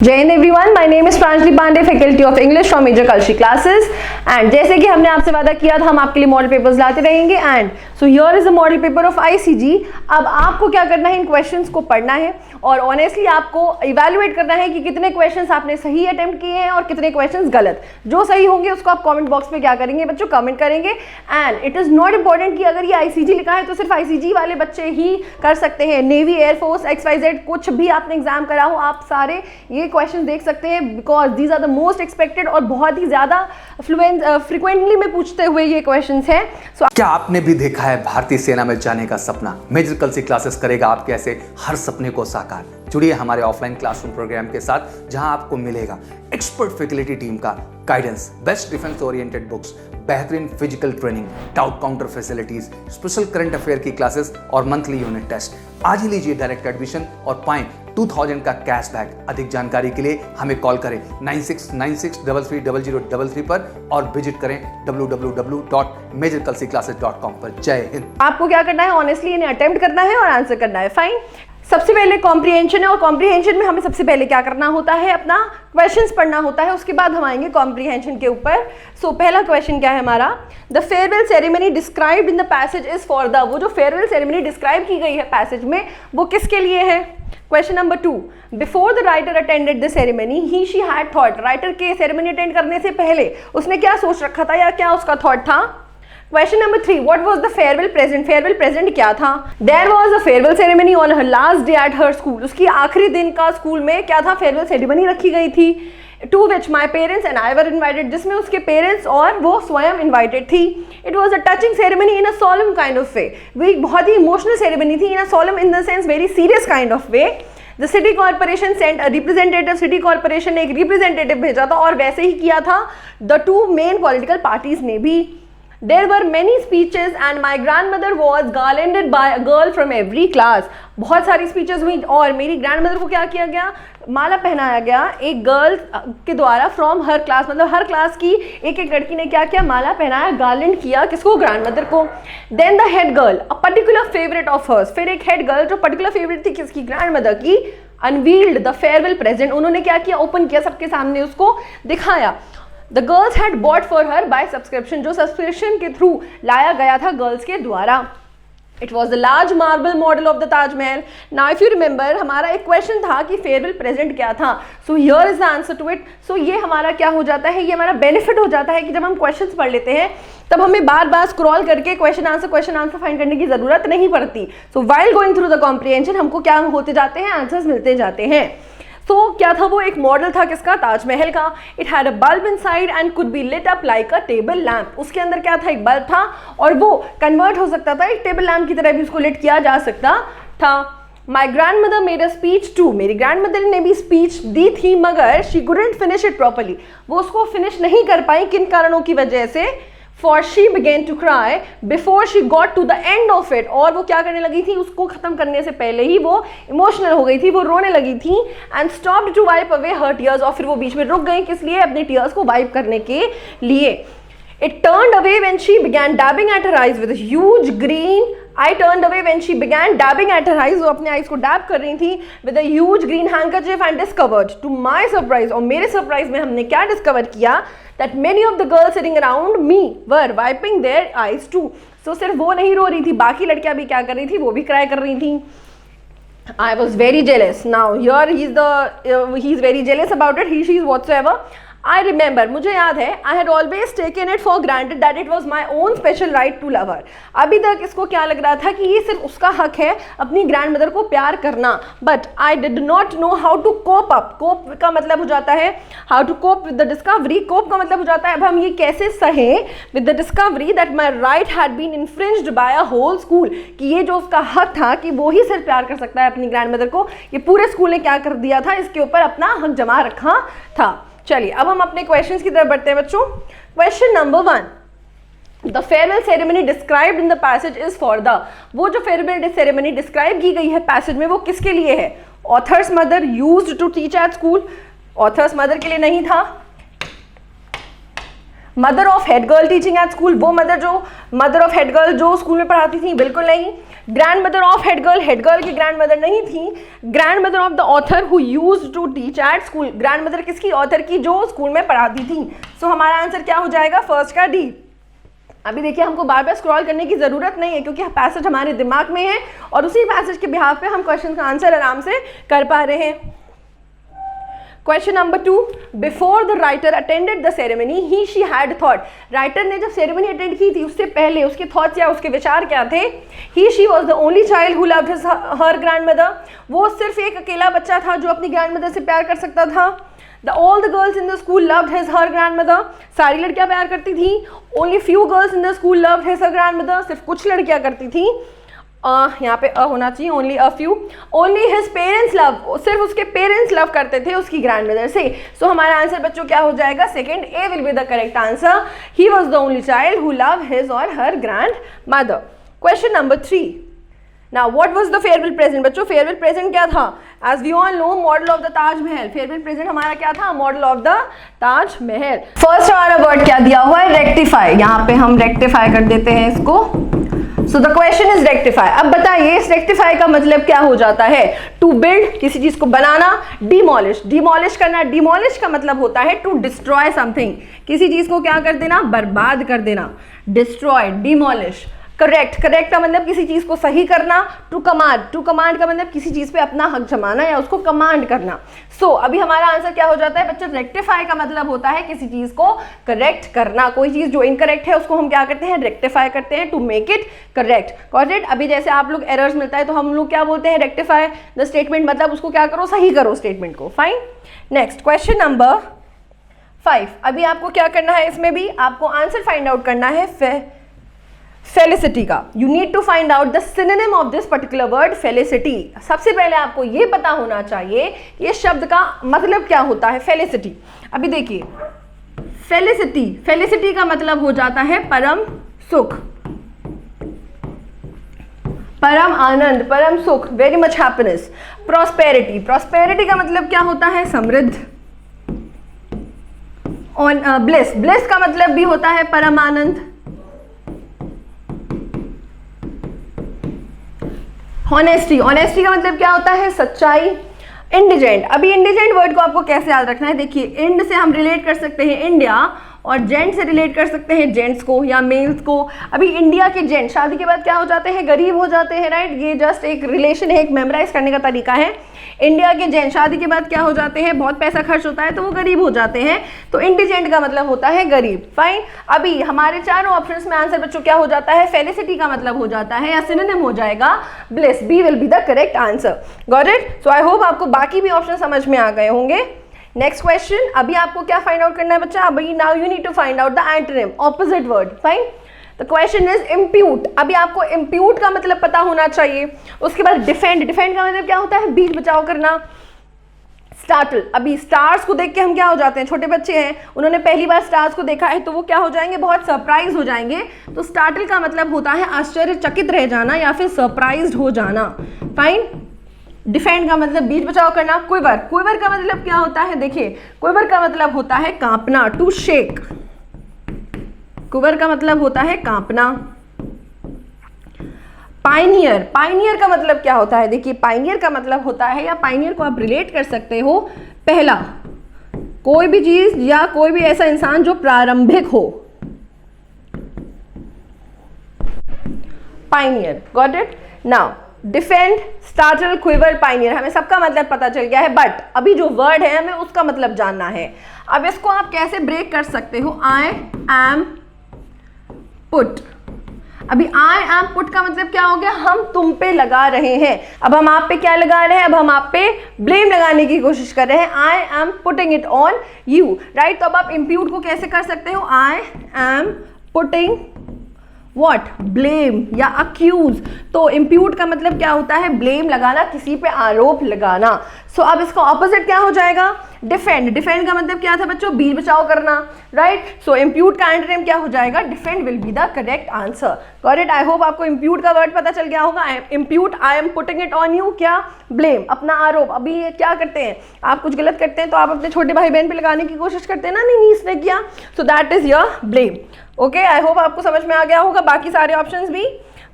जय हिंद everyone, my name is Pranjali Pandey, faculty of English from major Kalshi classes. And जैसे कि हमने आपसे वादा किया था, हम आपके लिए मॉडल पेपर्स लाते रहेंगे। And so here is the model paper of ICG. अब आपको क्या करना है, इन क्वेश्चंस को पढ़ना है और ऑनेस्टली आपको इवैल्यूएट करना है कि कितने क्वेश्चंस आपने सही अटेम्प्ट किए हैं और कितने क्वेश्चंस गलत। जो सही होंगे उसको आप कमेंट बॉक्स में क्या करेंगे बच्चों, कमेंट करेंगे। And it is not important कि अगर ये आईसीजी लिखा है तो सिर्फ आईसीजी वाले बच्चे ही कर सकते हैं। नेवी, एयरफोर्स, XYZ कुछ भी आपने एग्जाम करा हो, आप सारे ये क्वेश्चन देख सकते हैं, because these are the most expected और बहुत ही ज्यादा फ्रिक्वेंटली में पूछते हुए ये क्वेश्चंस हैं। क्या आपने भी देखा है भारतीय सेना में जाने का सपना? मेजर कल्ची क्लासेस करेगा आपके ऐसे हर सपने को साकार। जुड़िए हमारे ऑफलाइन क्लासरूम प्रोग्राम के साथ, जहां आपको मिलेगा एक्सपर्ट फैकल्टी टीम का guidance, best defence oriented books, बेहतरीन physical training, doubt counter facilities, special current affair की क्लासेस और मंथली यूनिट टेस्ट। आज ही लीजिए डायरेक्ट एडमिशन और पाएं 2000 का कैशबैक। अधिक जानकारी के लिए हमें कॉल करें 9696330033 पर और विजिट करें www.majorkulsiclasses.com पर। जय हिंद। आपको क्या करना है, ऑनेस्टली इन्हें अटेम्प्ट करना है और आंसर करना है। फाइन। सबसे पहले कॉम्प्रिहेंशन है और कॉम्प्रिहेंशन में हमें सबसे पहले क्या करना होता है, अपना क्वेश्चंस पढ़ना होता है, उसके बाद हम आएंगे कॉम्प्रिहेंशन के ऊपर। सो पहला क्वेश्चन क्या है हमारा, the farewell ceremony described in the passage is for the. वो जो फेयरवेल सेरेमनी डिस्क्राइब की गई है पैसेज में, वो किसके लिए है? Question number 2, before the writer attended the ceremony he she had thought. Writer के सेरेमनी अटेंड करने से पहले उसने क्या सोच रखा था या क्या उसका थॉट था? Question number 3, what was the farewell present. Farewell present क्या था? There was a farewell ceremony on her last day at her school. उसकी आखिरी दिन का स्कूल में क्या था, फेयरवेल सेरेमनी रखी गई थी। To which my parents and I were invited, जिसमें उसके पेरेंट्स और वो स्वयं इन्वाइटेड थी। It was a touching ceremony in a solemn kind of way. वो एक बहुत ही इमोशनल सेरेमनी थी, in a solemn in the sense very serious kind of way. The city corporation sent a representative. City corporation ने एक representative भेजा था और वैसे ही किया था the two main political parties ने भी। There were many speeches and my grandmother was garlanded by a girl from every class. बहुत सारी स्पीचेस हुई और मेरी ग्रैंडमदर को क्या किया गया, माला पहनाया गया एक गर्ल के द्वारा फ्रॉम हर क्लास। मतलब हर क्लास की एक एक लड़की ने क्या किया, माला पहनाया, गार्लैंड किया। किसको? ग्रैंडमदर को। Then the head girl, a particular favourite of hers. फिर एक हेड गर्ल जो पर्टिकुलर फेवरेट थी किसकी? ग्रैंडमदर की। अनवील्ड द फेयरवेल प्रेजेंट, उन्होंने क्या किया, ओपन किया, सबके सामने उसको दिखाया। The girls had bought for her by subscription, जो सब्सक्रिप्शन के थ्रू लाया गया था गर्ल्स के द्वारा। It was the large marble model of the Taj Mahal. Now if you remember, हमारा एक क्वेश्चन था कि फेयरवेल प्रेजेंट क्या था। So here is the answer to it. So ये हमारा क्या हो जाता है, ये हमारा बेनिफिट हो जाता है कि जब हम क्वेश्चंस पढ़ लेते हैं तब हमें बार बार स्क्रॉल करके क्वेश्चन आंसर फाइंड करने की जरूरत नहीं पड़ती। So while going through the comprehension हमको क्या होते जाते हैं, आंसर्स मिलते जाते हैं। तो क्या था वो, एक मॉडल था किसका? ताजमहल का। It had a bulb inside and could be lit up like a table lamp. उसके अंदर क्या था, एक बल्ब था और वो कन्वर्ट हो सकता था, एक टेबल लैम्प की तरह भी उसको लिट किया जा सकता था। My grandmother made a speech too. मेरी ग्रैंड मदर ने भी स्पीच दी थी, मगर she couldn't finish it properly. वो उसको फिनिश नहीं कर पाई, किन कारणों की वजह से? For she began to cry before she got to the end of it। और वो क्या करने लगी थी, उसको खत्म करने से पहले ही वो इमोशनल हो गई थी, वो रोने लगी थी। And stopped to wipe away her tears, और फिर वो बीच में रुक गई, किस लिए? अपने टीयर्स को वाइप करने के लिए। It turned away when she began dabbing at her eyes with a huge green। I turned away when she began dabbing at her eyes। वो अपने आईज को डैब कर रही थी with a huge green handkerchief and discovered to my surprise, और मेरे surprise में हमने क्या डिस्कवर किया, that many of the girls sitting around me were wiping their eyes too। So सिर्फ वो नहीं रो रही थी, बाकी लड़कियां भी क्या कर रही थी, वो भी क्राई कर रही थी। I was very jealous। Now here he's very jealous about it, he, she, whatsoever। I remember, मुझे याद है, I had always taken it for granted that it was my own special right to love her। अभी तक इसको क्या लग रहा था कि ये सिर्फ उसका हक है अपनी ग्रैंड मदर को प्यार करना। But I did not know how to cope up। cope का मतलब हो जाता है how to cope with the discovery। cope का मतलब हो जाता है अब हम ये कैसे सहें with the discovery that my right had been infringed by a whole school। कि ये जो उसका हक था कि वो ही सिर्फ प्यार कर सकता है अपनी ग्रैंड मदर को, ये पूरे स्कूल ने क्या कर दिया था, इसके ऊपर अपना हक जमा रखा था। चलिए अब हम अपने क्वेश्चंस की तरफ बढ़ते हैं बच्चों। Question number 1, the farewell ceremony described in the passage is for the. वो जो फेयरवेल सेरेमनी डिस्क्राइब की गई है पैसेज में, वो किसके लिए है? Author's mother used to teach at school. Author's mother के लिए नहीं था, mother of head girl teaching at school, वो मदर ऑफ हेड गर्ल जो स्कूल में पढ़ाती थी, बिल्कुल नहीं। Grandmother of head girl की ग्रैंड मदर नहीं थी। Grandmother of the author who used to teach at school, grandmother किसकी, ऑथर की जो स्कूल में पढ़ाती थी। सो हमारा आंसर क्या हो जाएगा, फर्स्ट का डी। अभी देखिए हमको बार बार स्क्रॉल करने की जरूरत नहीं है क्योंकि पैसेज हमारे दिमाग में है और उसी पैसेज के बिहाफ पे हम क्वेश्चन का आंसर आराम से कर पा रहे हैं। Question number 2, before the writer attended the ceremony he she had thought, writer ने जब सेरेमनी अटेंड की थी उससे पहले उसके थॉट्स या उसके विचार क्या थे। He she was the only child who loved her grandmother, वो सिर्फ एक अकेला बच्चा था जो अपनी ग्रैंड मदर से प्यार कर सकता था। All the girls in the school loved her grandmother, सारी लड़कियां प्यार करती थी। Only few girls in the school loved her grandmother, सिर्फ कुछ लड़कियां करती थी। यहाँ पे होना चाहिए only a few। Only his parents love, सिर्फ उसके पेरेंट्स लव करते थे उसकी ग्रैंडमदर से। सो हमारा आंसर बच्चों क्या हो जाएगा, second A will be the correct answer. He was the only child who love his और her grandmother. Question number 3, Now, what was the farewell present? बच्चों farewell present क्या था? As we all know, model of the Taj Mahal. Farewell present हमारा क्या था? Model of the Taj Mahal. First हमारा word क्या दिया हुआ है? Rectify. यहाँ पे हम rectify कर देते हैं इसको। So the question is rectify. अब बताइए इस rectify का मतलब क्या हो जाता है? To build, किसी चीज को बनाना। Demolish, demolish करना। Demolish का मतलब होता है to destroy something. किसी चीज को क्या कर देना? बर्बाद कर देना। Destroy, demolish. करेक्ट, करेक्ट का मतलब किसी चीज को सही करना। टू कमांड का मतलब किसी चीज पे अपना हक जमाना या उसको कमांड करना। सो अभी हमारा आंसर क्या हो जाता है बच्चों, रेक्टिफाई का मतलब होता है किसी चीज को करेक्ट करना। कोई चीज जो इनकरेक्ट है उसको हम क्या करते हैं, रेक्टिफाई करते हैं to make it correct. Correct, अभी जैसे आप लोग एरर्स मिलता है तो हम लोग क्या बोलते हैं, रेक्टिफाई द स्टेटमेंट, मतलब उसको क्या करो, सही करो स्टेटमेंट को। Fine, next question number 5। अभी आपको क्या करना है, इसमें भी आपको आंसर फाइंड आउट करना है फेलिसिटी का। You need to find out the synonym of this particular word felicity. सबसे पहले आपको ये पता होना चाहिए ये शब्द का मतलब क्या होता है फेलिसिटी। अभी देखिए फेलिसिटी का मतलब हो जाता है परम सुख, परम आनंद, परम सुख, वेरी मच हैप्पीनेस। प्रॉस्पेरिटी का मतलब क्या होता है, समृद्ध। और ब्लिस का मतलब भी होता है परम आनंद। ऑनेस्टी का मतलब क्या होता है, सच्चाई। इंडिजेंट, अभी इंडिजेंट वर्ड को आपको कैसे याद रखना है, देखिए इंड से हम रिलेट कर सकते हैं इंडिया और जेंट से रिलेट कर सकते हैं जेंट्स को या मेल्स को। अभी इंडिया के जेंट शादी के बाद क्या हो जाते हैं, गरीब हो जाते हैं, राइट। ये जस्ट एक रिलेशन है, एक मेमोराइज करने का तरीका है। इंडिया के जेंट शादी के बाद क्या हो जाते हैं, बहुत पैसा खर्च होता है तो वो गरीब हो जाते हैं, तो इंडिजेंट का मतलब होता है गरीब। फाइन, अभी हमारे चारों ऑप्शंस में आंसर बच्चों क्या हो जाता है, फेलिसिटी का मतलब हो जाता है या सिनोनिम हो जाएगा bliss. B will be the correct answer. Got it. So I hope आपको बाकी भी ऑप्शन समझ में आ गए होंगे। नेक्स्ट क्वेश्चन, अभी आपको क्या फाइंड आउट करना है बच्चा, अभी now you need to find out the antonym, opposite word. Fine, the question is impute. अभी आपको इम्प्यूट का मतलब पता होना चाहिए। उसके बाद डिफेंड का मतलब क्या होता है, बीच बचाव करना। स्टार्टल, अभी स्टार्स को देख के हम क्या हो जाते हैं, छोटे बच्चे हैं उन्होंने पहली बार स्टार्स को देखा है तो वो क्या हो जाएंगे, बहुत सरप्राइज हो जाएंगे। तो स्टार्टल का मतलब होता है आश्चर्यचकित रह जाना या फिर सरप्राइज्ड हो जाना। फाइन, डिफेंड का मतलब बीच बचाव करना। क्विवर का मतलब क्या होता है, देखिए क्विवर का मतलब होता है कांपना, टू शेक। क्विवर का मतलब होता है कांपना। पाइनियर का मतलब क्या होता है, देखिए पाइनियर का मतलब होता है, या पाइनियर को आप रिलेट कर सकते हो, पहला कोई भी चीज या कोई भी ऐसा इंसान जो प्रारंभिक हो। Pioneer, got it. Now defend, startle, quiver, pioneer, हमें सबका मतलब पता चल गया है, बट अभी जो वर्ड है हमें उसका मतलब जानना है। अब इसको आप कैसे ब्रेक कर सकते हो, आई एम पुट। अभी आई एम पुट का मतलब क्या हो गया, हम तुम पे लगा रहे हैं। अब हम आप पे क्या लगा रहे हैं, अब हम आप पे ब्लेम लगाने की कोशिश कर रहे हैं। I am putting it on you, right. तो अब आप इम्प्यूट को कैसे कर सकते हो, I am putting what, blame या अक्यूज। तो इम्प्यूट का मतलब क्या होता है, ब्लेम लगाना, किसी पे आरोप लगाना। सो अब इसका ऑपोजिट क्या हो जाएगा? डिफेंड। डिफेंड का मतलब क्या था बच्चों? बीच बचाव करना, राइट? सो इम्प्यूट का एंटोनिम क्या हो जाएगा? Defend will be the correct answer. Got it? I hope आपको इम्प्यूट का वर्ड पता चल गया होगा। Impute, I am putting it on you, क्या? ब्लेम, अपना आरोप। अभी ये क्या करते हैं, आप कुछ गलत करते हैं तो आप अपने छोटे भाई बहन पे लगाने की कोशिश करते हैं ना, नहीं इसने किया, so that is your blame. Okay, I hope आपको समझ में आ गया होगा बाकी सारे ऑप्शंस भी।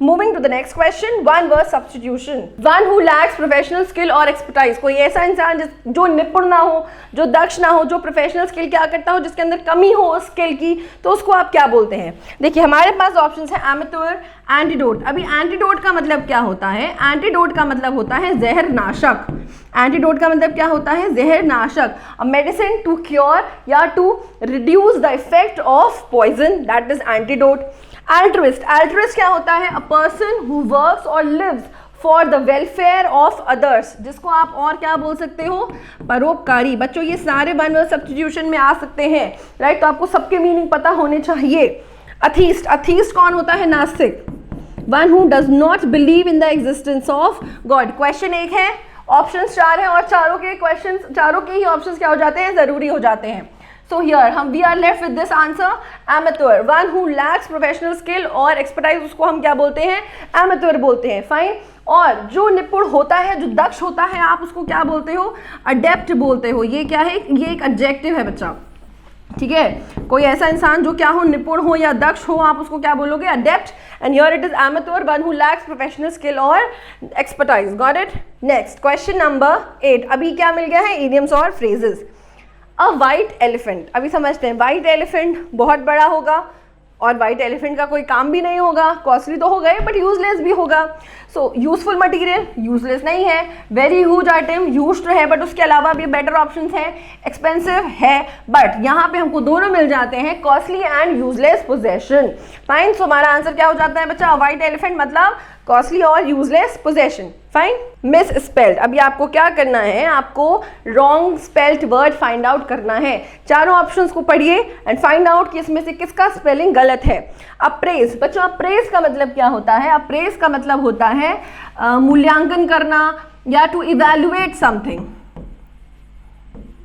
Moving to the next question, one word substitution. One who lacks professional skill or expertise. कोई ऐसा इंसान जो निपुण ना हो, जो दक्ष ना हो, जो प्रोफेशनल स्किल क्या करता हो, जिसके अंदर कमी हो स्किल की, तो उसको आप क्या बोलते हैं? देखिए हमारे पास ऑप्शंस है एमेच्योर, एंटीडोट। अभी एंटीडोट का मतलब क्या होता है? एंटीडोट का मतलब होता है जहर नाशक। एंटीडोट का मतलब क्या होता है? जहर नाशक। अ मेडिसिन टू क्योर या to reduce the effect of poison, that is antidote. Altruist, altruist क्या होता है? A person who works or lives for the welfare of others, जिसको आप और क्या बोल सकते हो? परोपकारी। बच्चों ये सारे वन वर्ड सब्स्टिट्यूशन में आ सकते हैं, राइट? तो आपको सबके मीनिंग पता होने चाहिए। अथीस्ट, अथीस्ट कौन होता है? नास्तिक। One who does not believe in the existence of God। Question एक है, ऑप्शंस 4 है और चारों के ही ऑप्शंस क्या हो जाते हैं? जरूरी हो जाते हैं। So here we are left with this answer, amateur, one who lacks professional skill और expertise, उसको हम क्या बोलते हैं? amateur बोलते हैं। फाइन। और जो निपुण होता है, जो दक्ष होता है, आप उसको क्या बोलते हो? adept बोलते हो। ये क्या है? ये एक adjective है बच्चा, ठीक है? कोई ऐसा इंसान जो क्या हो? निपुण हो या दक्ष हो, आप उसको क्या बोलोगे? adept। and here it is amateur, one who lacks professional skill or expertise। got it? next question number 8। अभी क्या मिल गया है? idioms और phrases। अ वाइट एलिफेंट, अभी समझते हैं। वाइट एलिफेंट बहुत बड़ा होगा और वाइट एलिफेंट का कोई काम भी नहीं होगा, कॉस्टली तो हो गए बट यूजलेस भी होगा। सो यूजफुल मटेरियल, यूजलेस नहीं है। वेरी ह्यूज आइटम, यूज्ड है बट उसके अलावा भी बेटर ऑप्शंस है। एक्सपेंसिव है बट यहाँ पे हमको दोनों मिल जाते हैं, costly and useless possession. Fine. So हमारा आंसर क्या हो जाता है बच्चा? वाइट एलिफेंट मतलब कॉस्टली और useless possession. Fine. Misspelled, अभी आपको क्या करना है? आपको wrong spelled word find out करना है। चारों ऑप्शंस को पढ़िए एंड फाइंड आउट कि इसमें से किसका स्पेलिंग गलत है। अप्रेज, बच्चों अप्रेज का मतलब क्या होता है? अप्रेज का मतलब होता है मूल्यांकन करना या टू इवैल्यूएट समथिंग।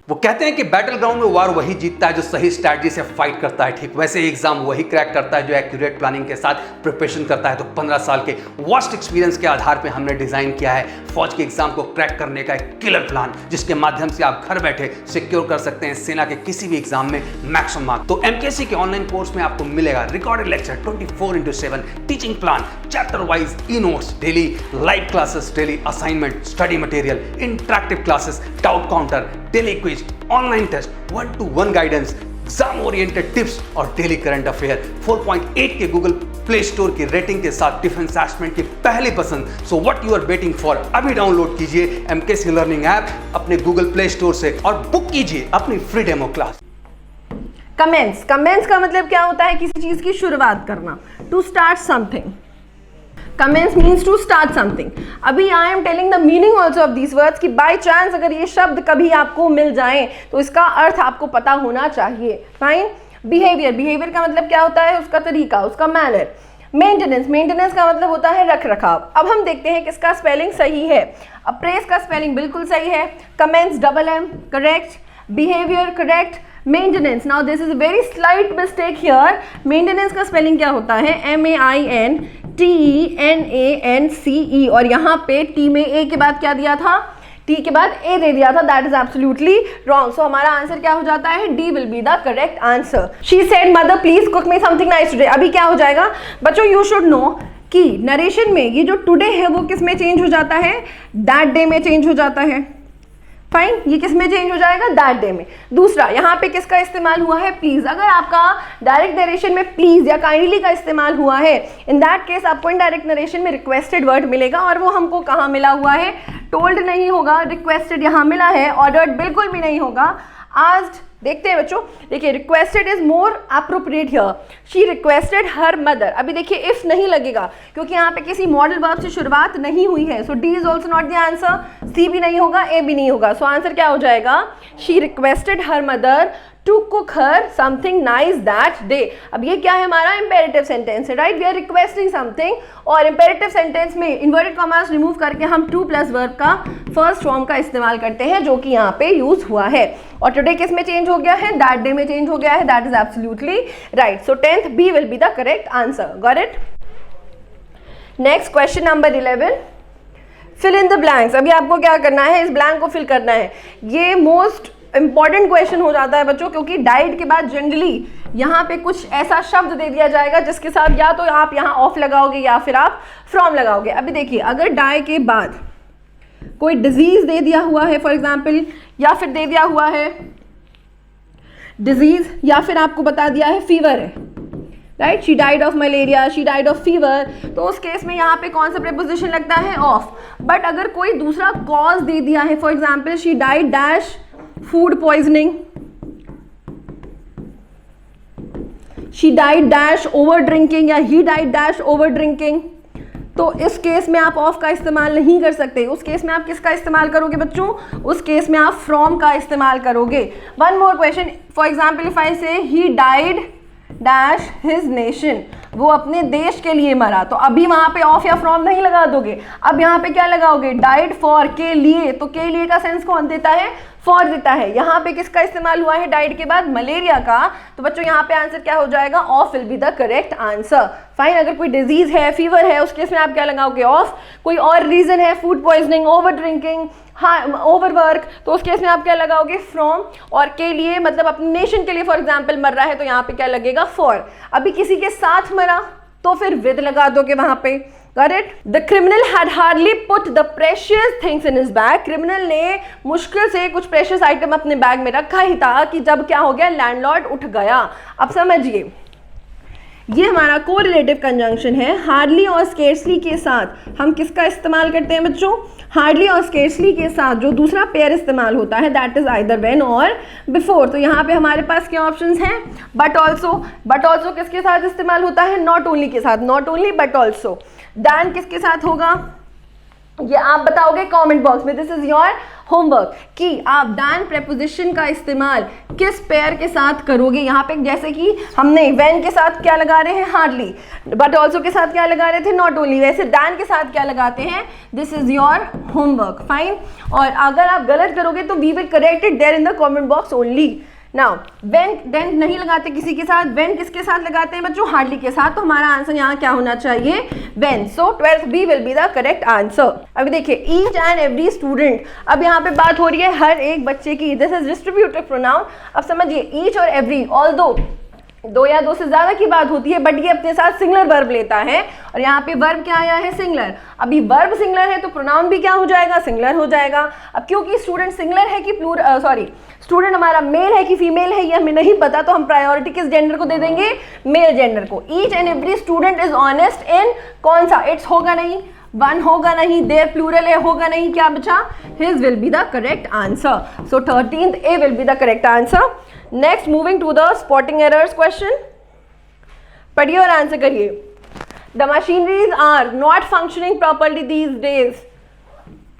वो कहते हैं कि बैटल ग्राउंड में वार वही जीतता है जो सही स्ट्रैटेजी से फाइट करता है। ठीक वैसे एग्जाम वही क्रैक करता है जो एक्यूरेट प्लानिंग के साथ प्रिपरेशन करता है। तो 15 साल के वर्स्ट एक्सपीरियंस के आधार पे हमने डिजाइन किया है फौज के एग्जाम को क्रैक करने का एक किलर प्लान, जिसके माध्यम से आप घर बैठे सिक्योर कर सकते हैं सेना के किसी भी एग्जाम में मैक्सिमम मार्क्स। तो एमकेसी के ऑनलाइन कोर्स में आपको मिलेगा recorded lecture 24/7, teaching plan, chapter wise e notes, daily live classes, daily assignment, study material, interactive classes, doubt counter, daily quiz, online test, 1-to-1 guidance, exam oriented tips और daily current affair. 4.8 के Google play store की rating के साथ defence assessment की पहली पसंद। So what you are waiting for? अभी download कीजिए एमकेसी लर्निंग ऐप अपने गूगल प्ले स्टोर से और बुक कीजिए अपनी free demo class. Comments, comments का मतलब क्या होता है? किसी चीज की शुरुआत करना, to start something. Commence means to start something। अभी I am telling the meaning also of these words कि by chance अगर ये शब्द कभी आपको मिल जाए तो इसका अर्थ आपको पता होना चाहिए। फाइन। बिहेवियर, बिहेवियर का मतलब क्या होता है? उसका तरीका, उसका मैनर। मेंटेनेंस, मेंटेनेंस का मतलब होता है रख रखाव। अब हम देखते हैं किसका स्पेलिंग सही है। अप्रेज का स्पेलिंग बिल्कुल सही है। Commence double M correct, behaviour correct, maintenance, now this is very slight mistake here. Maintenance का स्पेलिंग क्या होता है? MAINTENANCE और यहाँ पे टी में ए के बाद क्या दिया था? टी के बाद ए दे दिया था। That is absolutely wrong. So हमारा आंसर क्या हो जाता है? D will be the correct answer. She said mother please cook me something nice today. अभी क्या हो जाएगा बच्चों? यू शुड नो कि नरेशन में ये जो टुडे है वो किस में चेंज हो जाता है? दैट डे में चेंज हो जाता है। फाइन। ये किस में चेंज हो जाएगा? दैट डे में। दूसरा, यहाँ पे किसका इस्तेमाल हुआ है? प्लीज। अगर आपका डायरेक्ट नरेशन में प्लीज या काइंडली का इस्तेमाल हुआ है, इन दैट केस आपको इनडायरेक्ट नरेशन में रिक्वेस्टेड वर्ड मिलेगा और वो हमको कहाँ मिला हुआ है? टोल्ड नहीं होगा, रिक्वेस्टेड यहाँ मिला है, ऑर्डर्ड बिल्कुल भी नहीं होगा, आस्क्ड। देखते हैं बच्चों, देखिए requested is more appropriate here. She requested her mother. अभी देखिए इफ नहीं लगेगा क्योंकि यहाँ पे किसी मॉडल वर्ब से शुरुआत नहीं हुई है। So D is also not the answer. C भी नहीं होगा, ए भी नहीं होगा। सो आंसर क्या हो जाएगा? She requested her mother to cook her something nice that day. अब ये क्या है, हमारा इंपेरेटिव सेंटेंस है, right, we are requesting something, और इंपेरेटिव सेंटेंस में इन्वर्टेड कॉमास रिमूव करके हम टू प्लस वर्ब का फर्स्ट फॉर्म का इस्तेमाल करते हैं, जो कि यहाँ पे यूज हुआ है। और टुडे किस में चेंज हो गया है, दैट डे में चेंज हो गया है, that is absolutely right. So 10th B will be the correct answer, got it. Next question number 11, fill in the blanks. अभी आपको क्या करना है, इस ब्लैंक को फिल करना है। ये मोस्ट इंपॉर्टेंट क्वेश्चन हो जाता है बच्चों, क्योंकि डाइड के बाद जनरली यहाँ पे कुछ ऐसा शब्द दे दिया जाएगा जिसके साथ या तो आप यहाँ ऑफ लगाओगे या फिर आप फ्रॉम लगाओगे। अभी देखिए, अगर डाई के बाद कोई डिजीज दे दिया हुआ है फॉर एग्जाम्पल, या फिर दे दिया हुआ है डिजीज, या फिर आपको बता दिया है फीवर है, right, she died of malaria, she died of fever, तो उस केस में यहाँ पे कौन सा प्रीपोजिशन लगता है, ऑफ। बट अगर कोई दूसरा कॉज दे दिया है, for example she died dash food poisoning, she died dash over drinking, या he died dash over drinking, तो इस केस में आप ऑफ का इस्तेमाल नहीं कर सकते। उस केस में आप किसका इस्तेमाल करोगे बच्चों, उस केस में आप फ्रॉम का इस्तेमाल करोगे। One more question, for example if I say he died dash his nation, वो अपने देश के लिए मरा, तो अभी वहां पे ऑफ या फ्रॉम नहीं लगा दोगे, अब यहाँ पे क्या लगाओगे, डाइड फॉर, के लिए, तो के लिए का सेंस कौन देता है, फॉर देता है। यहाँ पे किसका इस्तेमाल हुआ है डाइड के बाद, मलेरिया का, तो बच्चों यहाँ पे आंसर क्या हो जाएगा, of will be the correct answer. Fine, अगर कोई डिजीज है, फीवर है, उस केस में आप क्या लगाओगे, ऑफ। कोई और रीजन है, फूड पॉइजनिंग, ओवर ड्रिंकिंग, हाँ ओवर वर्क, तो उस केस में आप क्या लगाओगे, फ्रॉम। और के लिए मतलब अपने नेशन के लिए फॉर एग्जाम्पल मर रहा है, तो यहाँ पे क्या लगेगा, फॉर। अभी किसी के साथ मरा तो फिर विद लगा दोगे वहां पे, got it? The criminal had hardly put the precious things in his bag. Criminal ने मुश्किल से कुछ प्रेशियस आइटम अपने बैग में रखा ही था कि जब क्या हो गया, लैंडलॉर्ड उठ गया। अब समझिए, ये हमारा कोरिलेटिव कंजंक्शन है। हार्डली और स्केर्सली के साथ हम किसका इस्तेमाल करते हैं बच्चों, हार्डली और स्केर्सली के साथ जो दूसरा पेयर इस्तेमाल होता है दैट इज आइदर व्हेन और बिफोर। तो यहाँ पे हमारे पास क्या ऑप्शंस हैं, बट ऑल्सो। बट ऑल्सो किसके साथ इस्तेमाल होता है, नॉट ओनली के साथ, not only but also. Than किसके साथ होगा, ये आप बताओगे कमेंट बॉक्स में, दिस इज योर होमवर्क, कि आप दैन प्रेपोजिशन का इस्तेमाल किस पेयर के साथ करोगे। यहाँ पे जैसे कि हमने व्हेन के साथ क्या लगा रहे हैं, हार्डली, बट ऑल्सो के साथ क्या लगा रहे थे, नॉट ओनली, वैसे दैन के साथ क्या लगाते हैं, this is your homework. Fine, और अगर आप गलत करोगे तो we will correct it there in the comment box only. Now when, then नहीं लगाते किसी के साथ, व्हेन किसके साथ लगाते हैं बच्चों, हार्डली के साथ, तो हमारा आंसर यहाँ क्या होना चाहिए, when. So 12th B will be the correct answer. अभी देखिए, ईच एंड एवरी स्टूडेंट, अब यहाँ पे बात हो रही है हर एक बच्चे की, दिस इज डिस्ट्रीब्यूटिव प्रोनाउन। अब समझिए, ईच और एवरी, ऑल्दो दो या दो से ज्यादा की बात होती है, बट ये अपने साथ सिंगुलर वर्ब लेता है, और यहाँ पे वर्ब क्या आया है, सिंगुलर। अभी वर्ब सिंगुलर है तो प्रोनाउन भी क्या हो जाएगा, सिंगुलर हो जाएगा। अब क्योंकि स्टूडेंट सिंगुलर है कि स्टूडेंट हमारा मेल है कि फीमेल है ये हमें नहीं पता, तो हम प्रायोरिटी किस जेंडर को दे देंगे, मेल जेंडर को। Each and every student is honest in, कौन सा, इट्स होगा नहीं, वन होगा नहीं, देयर प्लूरल है, होगा नहीं, क्या बचा, his will be the correct answer. So 13th A will be the correct answer. Next, moving to the spotting errors question, पढ़िए और आंसर करिए। The machineries are not functioning properly these days,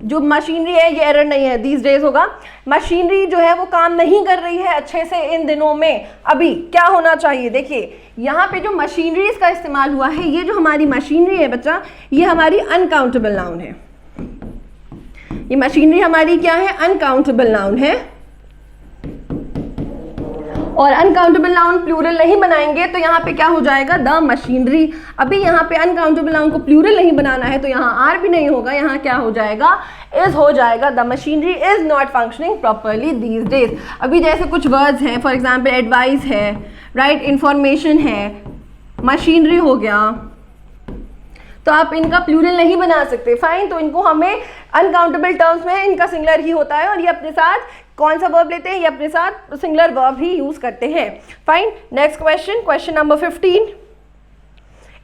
जो machinery है ये error नहीं है, these days होगा, machinery जो है वो काम नहीं कर रही है अच्छे से इन दिनों में। अभी क्या होना चाहिए, देखिए यहाँ पे जो मशीनरीज का इस्तेमाल हुआ है, ये जो हमारी मशीनरी है बच्चा, ये हमारी अनकाउंटेबल नाउन है। ये मशीनरी हमारी क्या है, अनकाउंटेबल नाउन है, और अनकाउंटेबल नाउन प्लूरल नहीं बनाएंगे तो यहाँ पे क्या हो जाएगा, द मशीनरी। अभी यहाँ पे अनकाउंटेबल नाउन को प्लूरल नहीं बनाना है तो यहाँ आर भी नहीं होगा, यहाँ क्या हो जाएगा, इज हो जाएगा। The machinery is not functioning properly these days. अभी जैसे कुछ वर्ड्स हैं, फॉर एग्जाम्पल एडवाइस है, राइट, इंफॉर्मेशन है, मशीनरी हो गया, तो आप इनका प्लूरल नहीं बना सकते। फाइन, तो इनको हमें अनकाउंटेबल टर्म्स में इनका सिंगुलर ही होता है, और ये अपने साथ कौन सा वर्ब लेते हैं, ये अपने साथ सिंगुलर वर्ब ही यूज करते हैं। Fine, next question, question number 15।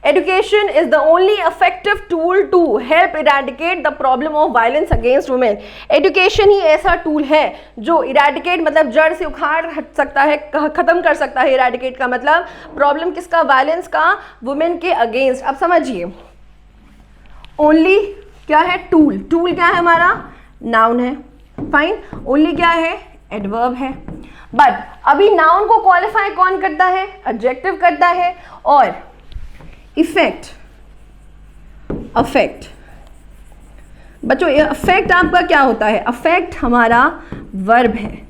Education is the only effective tool to help eradicate the problem of violence against women. Education ही ऐसा टूल है जो eradicate मतलब जड़ से उखाड़ सकता है, खत्म कर सकता है। eradicate का मतलब प्रॉब्लम किसका, वायलेंस का, वुमेन के अगेंस्ट। अब समझिए, ओनली क्या है, टूल। टूल क्या है हमारा, नाउन है। फाइन, ओनली क्या है, एडवर्ब है। बट अभी नाउन को क्वालिफाई कौन करता है? एडजेक्टिव करता है। और इफेक्ट, अफेक्ट, बच्चों अफेक्ट आपका क्या होता है? अफेक्ट हमारा वर्ब है,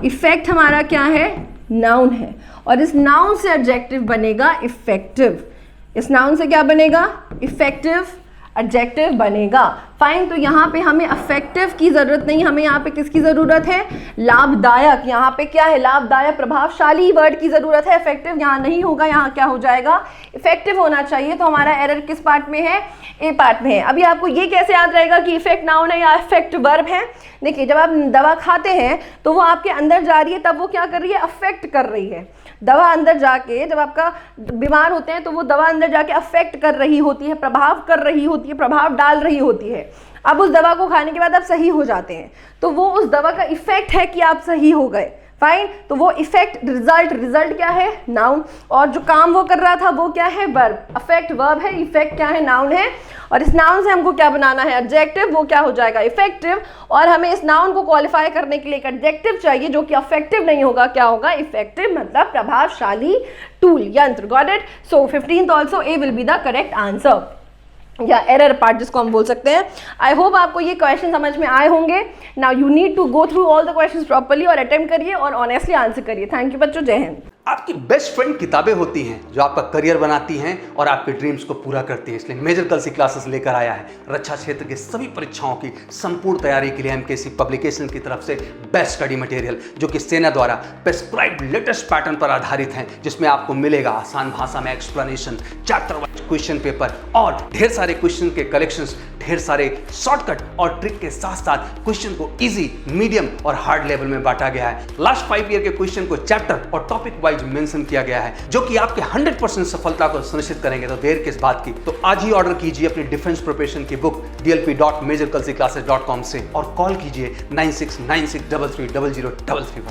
इफेक्ट हमारा क्या है? नाउन है। और इस नाउन से एडजेक्टिव बनेगा इफेक्टिव। इस नाउन से क्या बनेगा? इफेक्टिव एडजेक्टिव बनेगा। फाइन, तो यहाँ पे हमें अफेक्टिव की जरूरत नहीं, हमें यहाँ पे किसकी जरूरत है? लाभदायक। यहाँ पे क्या है? लाभदायक, प्रभावशाली वर्ड की जरूरत है। इफेक्टिव यहाँ नहीं होगा, यहाँ क्या हो जाएगा? इफेक्टिव होना चाहिए। तो हमारा एरर किस पार्ट में है? ए पार्ट में है। अभी आपको ये कैसे याद रहेगा कि इफेक्ट नाउन है या इफेक्ट वर्ब है? देखिए, जब आप दवा खाते हैं तो वो आपके अंदर जा रही है, तब वो क्या कर रही है? अफेक्ट कर रही है। दवा अंदर जाके, जब आपका बीमार होते हैं तो वो दवा अंदर जाके अफेक्ट कर रही होती है, प्रभाव कर रही होती है, प्रभाव डाल रही होती है। अब उस दवा को खाने के बाद आप सही हो जाते हैं, तो वो उस दवा का इफेक्ट है कि आप सही हो गए। फाइन, तो वो इफेक्ट, रिजल्ट, रिजल्ट क्या है? नाउन। और जो काम वो कर रहा था वो क्या है? वर्ब। अफेक्ट वर्ब है, इफेक्ट क्या है? नाउन है। और इस नाउन से हमको क्या बनाना है? एडजेक्टिव। वो क्या हो जाएगा? इफेक्टिव। और हमें इस नाउन को क्वालिफाई करने के लिए एक एडजेक्टिव चाहिए जो कि अफेक्टिव नहीं होगा। क्या होगा? इफेक्टिव, मतलब प्रभावशाली, टूल, यंत्र। Got it? So 15th also a will be the correct answer, या एरर पार्ट जिसको हम बोल सकते हैं। आई होप आपको ये क्वेश्चन समझ में आए होंगे। Now you need to go through all the questions properly और अटेम्प्ट करिए और ऑनेस्टली आंसर करिए। थैंक यू बच्चों, जय हिंद। आपकी बेस्ट फ्रेंड किताबें होती हैं जो आपका करियर बनाती हैं और आपके ड्रीम्स को पूरा करती हैं। इसलिए मेजर कल्सी क्लासेस लेकर आया है रक्षा क्षेत्र के सभी परीक्षाओं की संपूर्ण तैयारी के लिए एमकेसी पब्लिकेशन की तरफ से बेस्ट स्टडी मटेरियल, जो कि सेना द्वारा प्रेस्क्राइब्ड लेटेस्ट पैटर्न पर आधारित हैं, जिसमें आपको मिलेगा आसान भाषा में explanation, chapter wise question paper और ढेर सारे क्वेश्चन के कलेक्शंस, ढेर सारे शॉर्टकट और ट्रिक के साथ साथ क्वेश्चन को इजी, मीडियम और हार्ड लेवल में बांटा गया है। लास्ट 5 ईयर के क्वेश्चन को चैप्टर और टॉपिक वाइज मेंशन किया गया है, जो कि आपके 100% सफलता को सुनिश्चित करेंगे। तो देर किस बात की? तो आज ही ऑर्डर कीजिए अपनी डिफेंस प्रिपरेशन की बुक dlp.majorkalsiclasses.com से और कॉल कीजिए 9696330033 पर।